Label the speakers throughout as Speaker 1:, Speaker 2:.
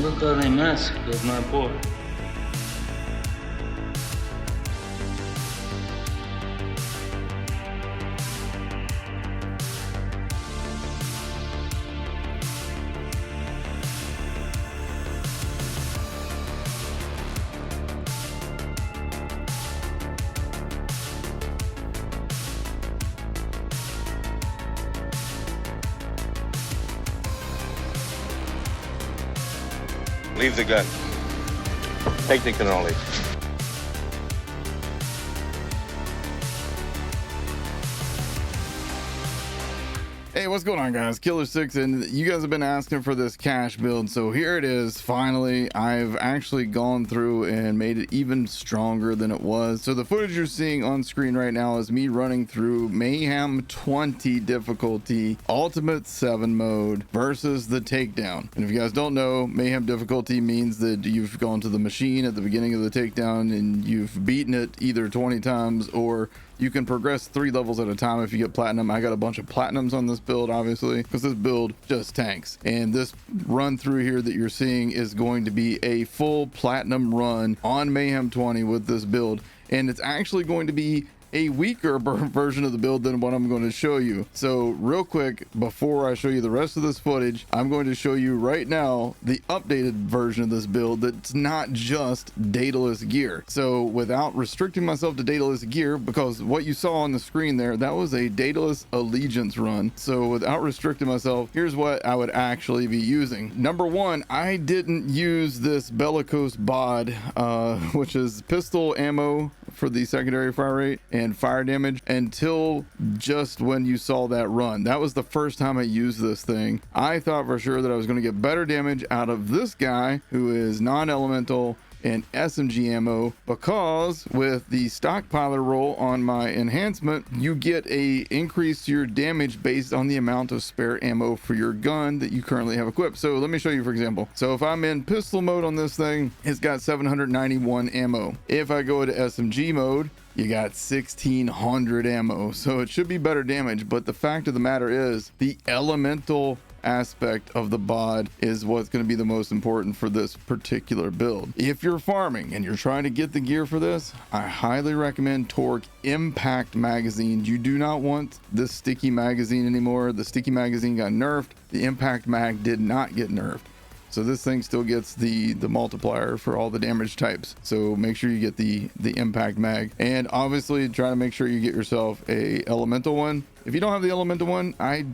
Speaker 1: Look how they massacred my boy.
Speaker 2: Leave the gun. Take the cannoli.
Speaker 3: Hey, what's going on, guys? Killer6, and you guys have been asking for this cache build, so here it is. Finally, I've actually gone through and made it even stronger than it was. So the footage you're seeing on screen right now is me running through Mayhem 20 difficulty, Ultimate 7 mode versus the Takedown. And if you guys don't know, Mayhem difficulty means that you've gone to the machine at the beginning of the Takedown and you've beaten it either 20 times, or you can progress 3 levels at a time if you get platinum. I got a bunch of platinums on this build, obviously, because this build just tanks. And this run through here that you're seeing is going to be a full platinum run on Mayhem 20 with this build. And it's actually going to be a weaker version of the build than what I'm going to show you. So real quick, before I show you the rest of this footage, I'm going to show you right now the updated version of this build that's not just dataless gear. So without restricting myself to dataless gear, because what you saw on the screen there, that was a dataless allegiance run. So without restricting myself, here's what I would actually be using. Number one, I didn't use this bellicose bod, which is pistol ammo for the secondary fire rate and fire damage, until just when you saw that run. That was the first time I used this thing. I thought for sure that I was going to get better damage out of this guy who is non-elemental and SMG ammo, because with the stockpiler roll on my enhancement, you get a increase to your damage based on the amount of spare ammo for your gun that you currently have equipped. So let me show you, for example. So if I'm in pistol mode on this thing, it's got 791 ammo. If I go to SMG mode, you got 1600 ammo, so it should be better damage. But the fact of the matter is, the elemental aspect of the bod is what's going to be the most important for this particular build. If you're farming and you're trying to get the gear for this, I highly recommend Torque Impact magazines. You do not want this sticky magazine anymore. The sticky magazine got nerfed. The Impact mag did not get nerfed. So this thing still gets the multiplier for all the damage types. So make sure you get the impact mag, and obviously try to make sure you get yourself a elemental one. If you don't have the elemental one, I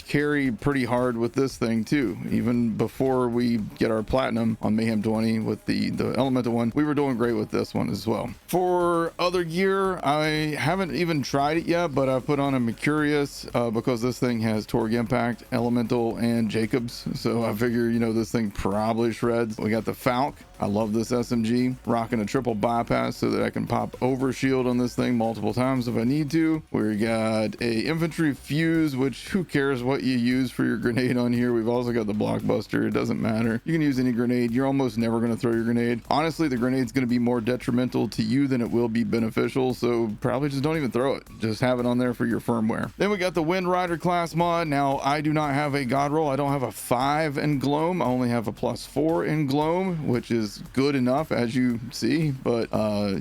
Speaker 3: carry pretty hard with this thing too. Even before we get our platinum on Mayhem 20 with the elemental one, we were doing great with this one as well. For other gear, I haven't even tried it yet, but I put on a Mercurius because this thing has Torgue Impact, Elemental, and Jacobs. So I figure, you know, this thing probably shreds. We got the Falk. I love this SMG, rocking a triple bypass so that I can pop over shield on this thing multiple times if I need to. We got a infantry fuse, which who cares what you use for your grenade on here. We've also got the blockbuster. It doesn't matter. You can use any grenade. You're almost never going to throw your grenade. Honestly, the grenade's going to be more detrimental to you than it will be beneficial, so probably just don't even throw it. Just have it on there for your firmware. Then we got the Wind Rider class mod. Now, I do not have a god roll. I don't have a 5 in GLOAM. I only have a +4 in GLOAM, which is good enough, as you see, but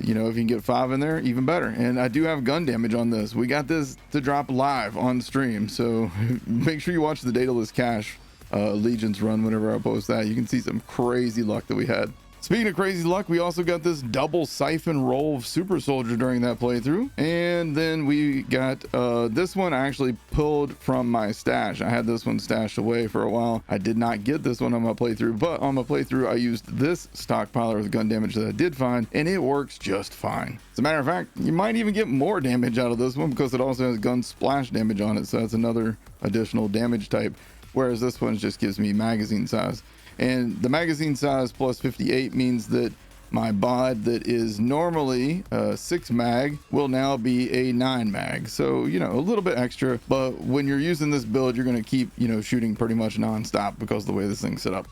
Speaker 3: you know, if you can get 5 in there, even better. And I do have gun damage on this. We got this to drop live on stream, so make sure you watch the dataless cache allegiance run whenever I post that. You can see some crazy luck that we had. Speaking of crazy luck, we also got this double siphon roll of Super Soldier during that playthrough. And then we got this one I actually pulled from my stash. I had this one stashed away for a while. I did not get this one on my playthrough, but on my playthrough, I used this stockpiler with gun damage that I did find, and it works just fine. As a matter of fact, you might even get more damage out of this one because it also has gun splash damage on it. So that's another additional damage type. Whereas this one just gives me magazine size. And the magazine size plus 58 means that My bod that is normally a 6 mag will now be a 9 mag. So, you know, a little bit extra, but when you're using this build, you're going to keep, you know, shooting pretty much non-stop because of the way this thing's set up.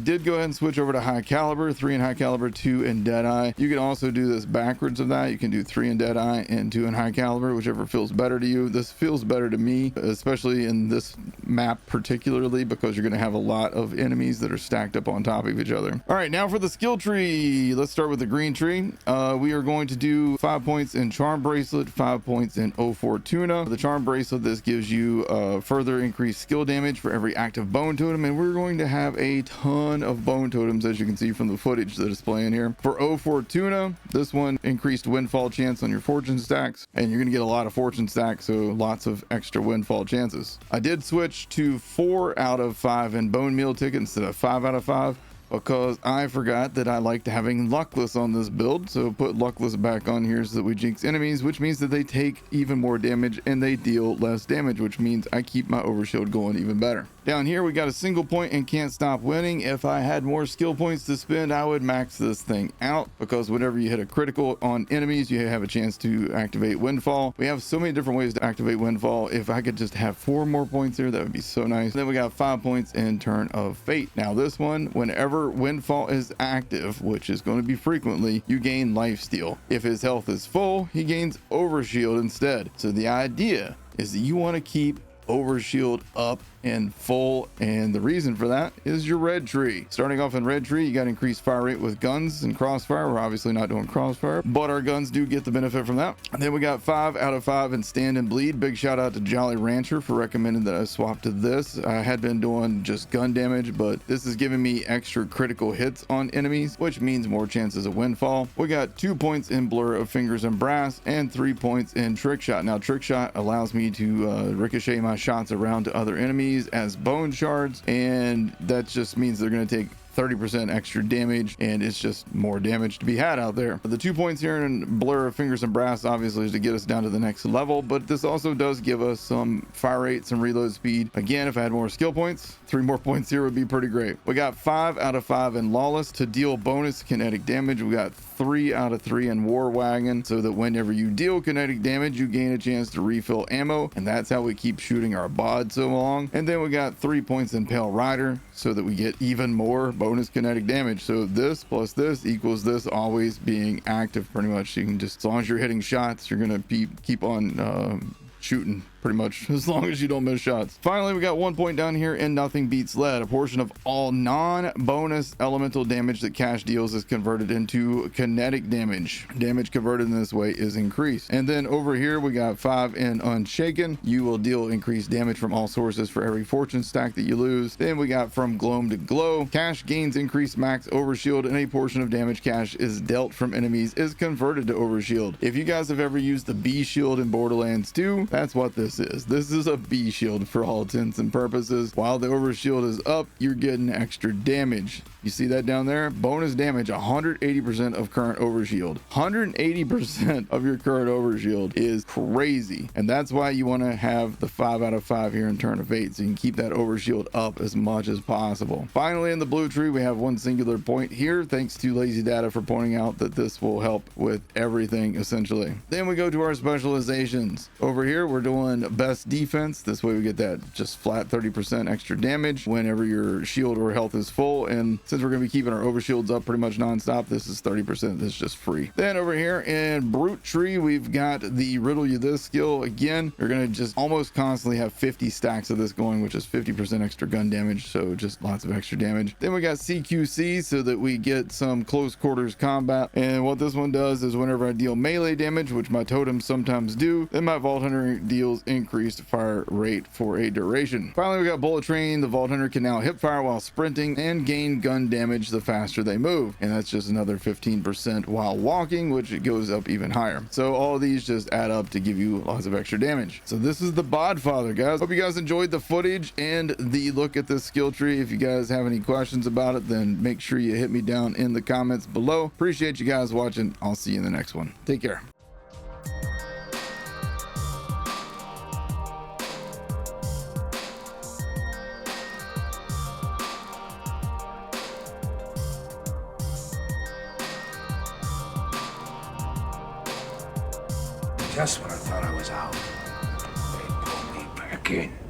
Speaker 3: Did go ahead and switch over to high caliber, 3 in high caliber, 2 in Deadeye. You can also do this backwards of that. You can do 3 in Deadeye and 2 in high caliber, whichever feels better to you. This feels better to me, especially in this map particularly, because you're going to have a lot of enemies that are stacked up on top of each other. All right, now for the skill tree. Let's start with the green tree. We are going to do 5 points in charm bracelet, 5 points in O4 tuna. The charm bracelet, this gives you further increased skill damage for every active bone totem, and we're going to have a ton of bone totems, as you can see from the footage that is playing here. For O4 tuna, this one increased windfall chance on your fortune stacks, and you're going to get a lot of fortune stacks, so lots of extra windfall chances. I did switch to 4 out of 5 in bone meal ticket instead of 5 out of 5, because I forgot that I liked having luckless on this build. So put luckless back on here so that we jinx enemies, which means that they take even more damage and they deal less damage, which means I keep my overshield going even better. Down here we got a single point and can't stop winning. If I had more skill points to spend, I would max this thing out, because whenever you hit a critical on enemies, you have a chance to activate windfall. We have so many different ways to activate windfall. If I could just have 4 more points here, that would be so nice. Then we got 5 points in turn of fate. Now this one, whenever windfall is active, which is going to be frequently, you gain lifesteal. If his health is full, he gains overshield instead. So the idea is that you want to keep overshield up and full, and the reason for that is your red tree. Starting off in red tree, you got increased fire rate with guns and crossfire. We're obviously not doing crossfire, but our guns do get the benefit from that. And then we got 5 out of 5 in stand and bleed. Big shout out to Jolly Rancher for recommending that I swap to this. I had been doing just gun damage, but this is giving me extra critical hits on enemies, which means more chances of windfall. We got 2 points in blur of fingers and brass and 3 points in trick shot. Now trick shot allows me to ricochet my shots around to other enemies as bone shards, and that just means they're going to take 30% extra damage, and it's just more damage to be had out there. The 2 points here in blur of fingers and brass obviously is to get us down to the next level, but this also does give us some fire rate, some reload speed. Again, if I had more skill points, 3 more points here would be pretty great. We got 5 out of 5 in lawless to deal bonus kinetic damage. We got 3 out of 3 in war wagon, so that whenever you deal kinetic damage, you gain a chance to refill ammo, and that's how we keep shooting our bod so long. And then we got 3 points in pale rider, so that we get even more bonus kinetic damage. So this plus this equals this always being active pretty much. You can just, as long as you're hitting shots, you're gonna keep on shooting pretty much as long as you don't miss shots. Finally, we got 1 point down here in nothing beats lead. A portion of all non-bonus elemental damage that cash deals is converted into kinetic damage. Damage converted in this way is increased. And then over here we got 5 in unshaken. You will deal increased damage from all sources for every fortune stack that you lose. Then we got from GLOAM to glow. Cash gains increased max overshield, and a portion of damage cash is dealt from enemies is converted to overshield. If you guys have ever used the B shield in Borderlands 2, that's what this is. This is a B shield for all intents and purposes. While the overshield is up, you're getting extra damage. You see that down there? Bonus damage, 180% of current overshield. 180% of your current overshield is crazy. And that's why you want to have the 5 out of 5 here in turn of 8, so you can keep that overshield up as much as possible. Finally, in the blue tree, we have 1 singular point here, thanks to Lazy Data for pointing out that this will help with everything essentially. Then we go to our specializations. Over here, we're doing best defense. This way we get that just flat 30% extra damage whenever your shield or health is full, and since we're going to be keeping our overshields up pretty much non-stop, this is 30%. This is just free. Then over here in brute tree, we've got the riddle you this skill. Again, you're going to just almost constantly have 50 stacks of this going, which is 50% extra gun damage, so just lots of extra damage. Then we got CQC, so that we get some close quarters combat, and what this one does is whenever I deal melee damage, which my totems sometimes do, then my Vault Hunter deals increased fire rate for a duration. Finally, we got bullet train. The Vault Hunter can now hip fire while sprinting and gain gun damage the faster they move, and that's just another 15% while walking, which it goes up even higher. So all of these just add up to give you lots of extra damage. So this is the Bodfather, guys. Hope you guys enjoyed the footage and the look at this skill tree. If you guys have any questions about it, then make sure you hit me down in the comments below. Appreciate you guys watching. I'll see you in the next one. Take care.
Speaker 4: Just when I thought I was out, they pulled me back in.